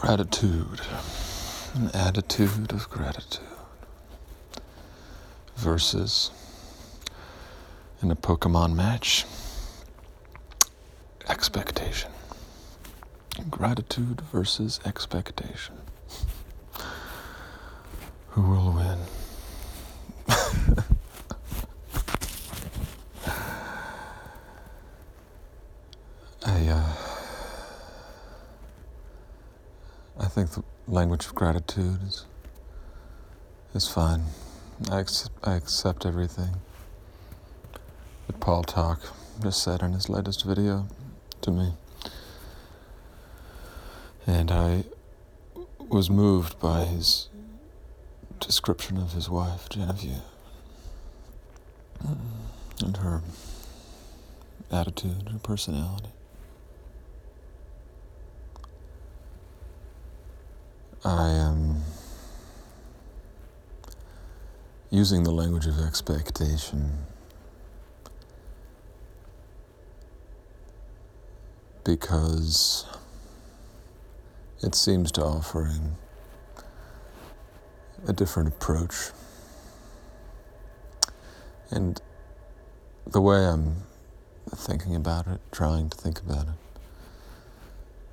Gratitude, an attitude of gratitude versus, in a Pokemon match, expectation. Gratitude versus expectation. Who will win? I think the language of gratitude is fine. I accept everything that Paul Talk just said in his latest video to me. And I was moved by his description of his wife, Genevieve, and her attitude, her personality. I am using the language of expectation because it seems to offering a different approach. And the way I'm thinking about it, trying to think about it,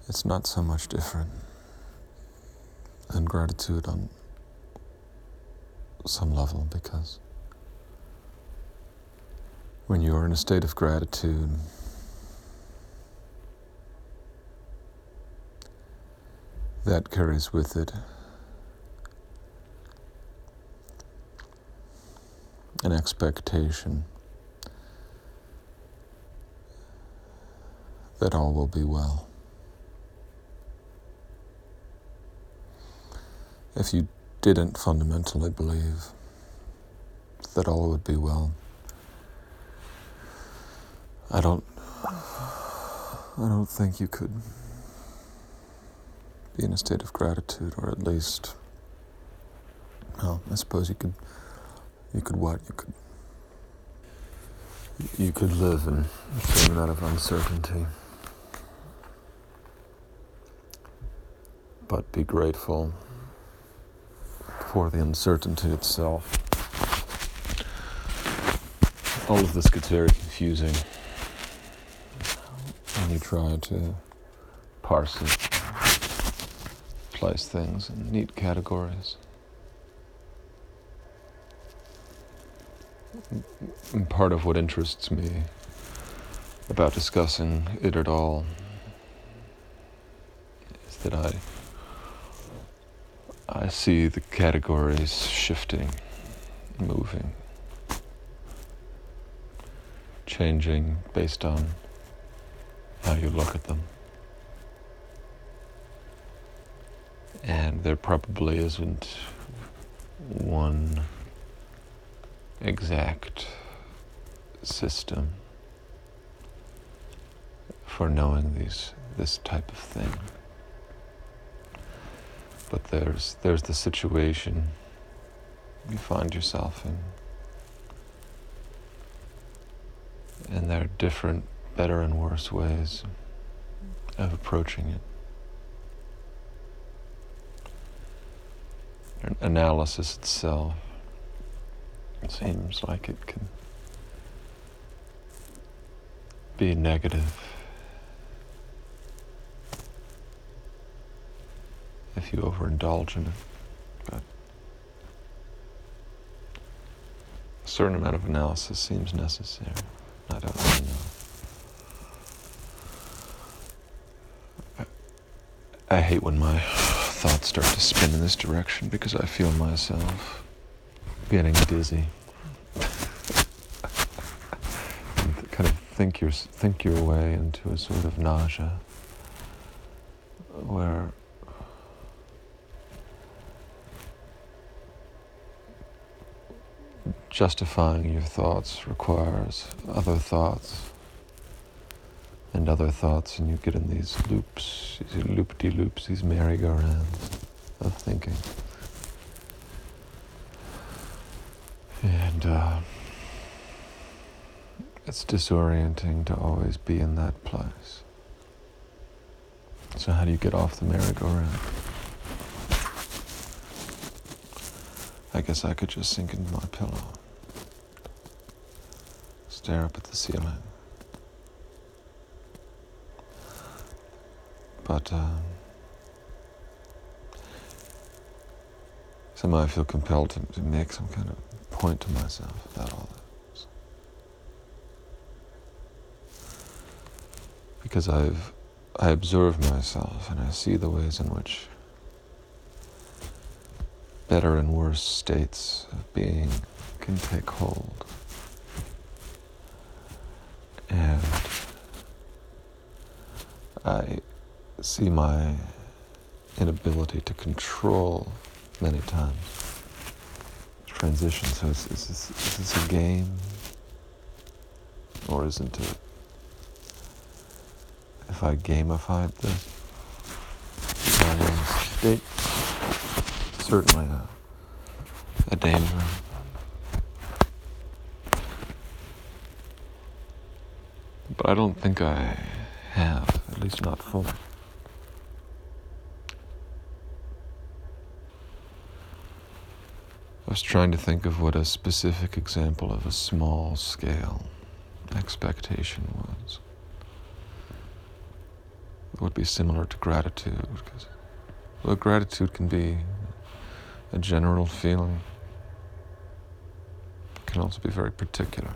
it's not so much different than gratitude on some level, because when you are in a state of gratitude, that carries with it an expectation that all will be well. If you didn't fundamentally believe that all would be well, I don't think you could be in a state of gratitude, or at least, well, I suppose you could live in a certain amount of uncertainty, but be grateful for the uncertainty itself. All of this gets very confusing when you try to parse it, place things in neat categories. And part of what interests me about discussing it at all is that I see the categories shifting, moving, changing based on how you look at them. And there probably isn't one exact system for knowing this type of thing. But there's the situation you find yourself in. And there are different, better and worse ways of approaching it. Analysis itself, it seems like it can be negative if you overindulge in it. But a certain amount of analysis seems necessary. I don't really know. I hate when my thoughts start to spin in this direction, because I feel myself getting dizzy. And kind of think your way into a sort of nausea where justifying your thoughts requires other thoughts and other thoughts, and you get in these loops, these loop-de-loops, these merry-go-rounds of thinking. And it's disorienting to always be in that place. So how do you get off the merry-go-round? I guess I could just sink into my pillow, stare up at the ceiling. But somehow I feel compelled to make some kind of point to myself about all this. Because I observe myself and I see the ways in which better and worse states of being can take hold. And I see my inability to control many times transition. So is this a game? Or isn't it? If I gamified this, state, certainly a danger. But I don't think I have, at least not fully. I was trying to think of what a specific example of a small scale expectation was. It would be similar to gratitude, because gratitude can be a general feeling. It can also be very particular.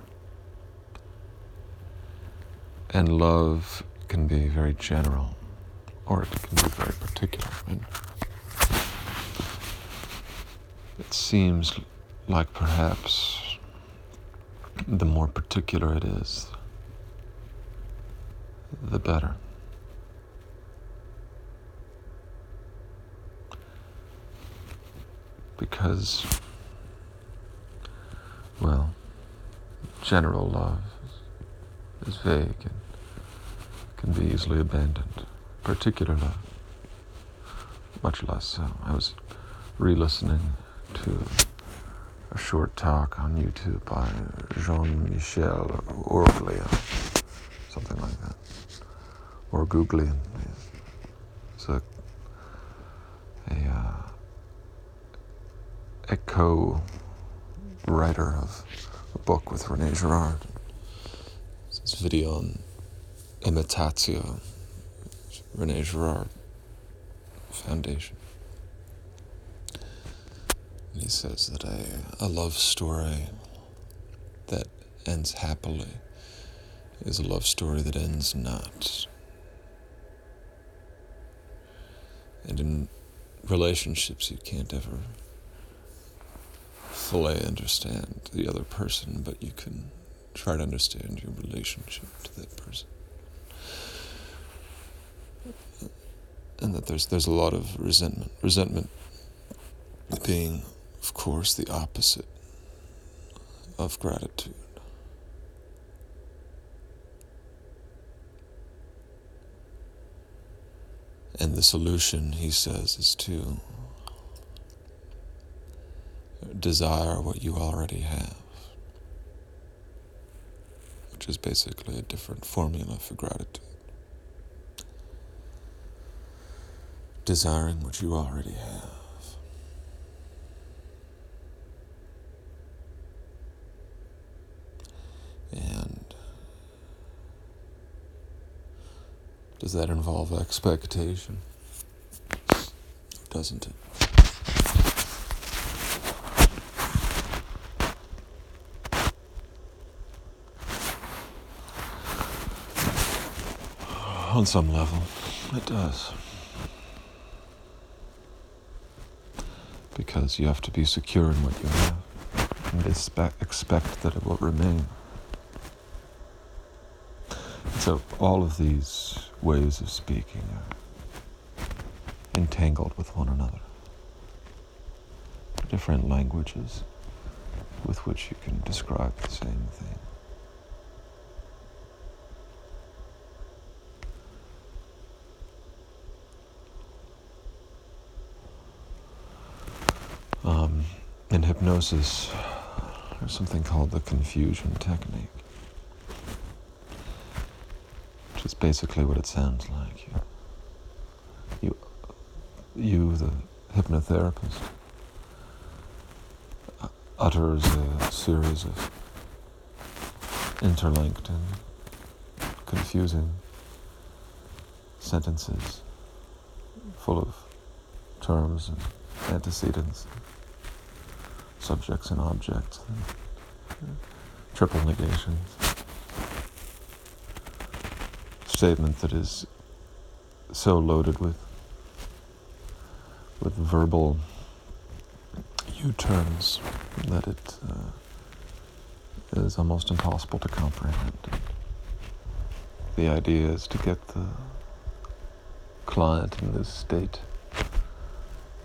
And love can be very general, or it can be very particular. And it seems like perhaps the more particular it is, the better. Because, well, general love is vague and can be easily abandoned. Particular love, much less so. I was re-listening to a short talk on YouTube by Jean-Michel Orglia, something like that, or Googlian. It's a co-writer of a book with René Girard. It's this video on imitatio, René Girard Foundation. And he says that a love story that ends happily is a love story that ends not. And in relationships, you can't ever fully understand the other person, but you can try to understand your relationship to that person. And that there's a lot of resentment. Resentment being, of course, the opposite of gratitude. And the solution, he says, is to desire what you already have, which is basically a different formula for gratitude. Desiring what you already have. And does that involve expectation? Or doesn't it? On some level, it does. Because you have to be secure in what you have and expect that it will remain. So all of these ways of speaking are entangled with one another. Different languages with which you can describe the same thing. In hypnosis, there's something called the confusion technique, which is basically what it sounds like. You, the hypnotherapist, utters a series of interlinked and confusing sentences full of terms and antecedents, subjects and objects, and triple negations. Statement that is so loaded with verbal U-turns that it is almost impossible to comprehend. The idea is to get the client in this state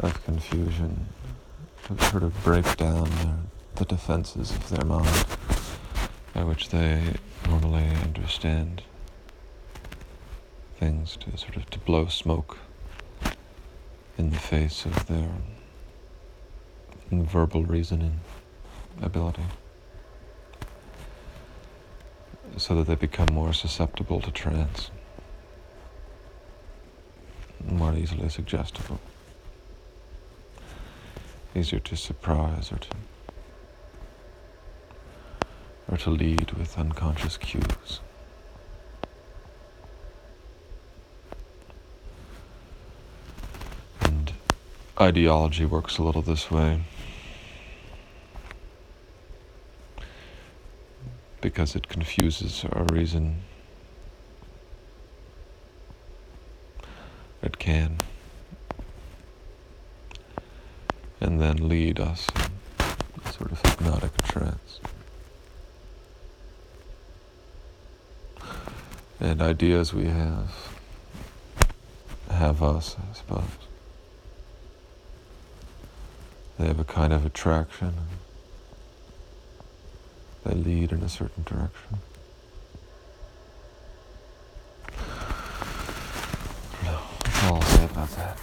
of confusion, to sort of break down the defenses of their mind by which they normally understand things, to blow smoke in the face of their verbal reasoning ability, so that they become more susceptible to trance, more easily suggestible, easier to surprise or to lead with unconscious cues. And ideology works a little this way, because it confuses our reason. It can. And then lead us in a sort of hypnotic trance. And ideas we have us, I suppose. They have a kind of attraction. They lead in a certain direction. I don't know. That's all I'll say about that.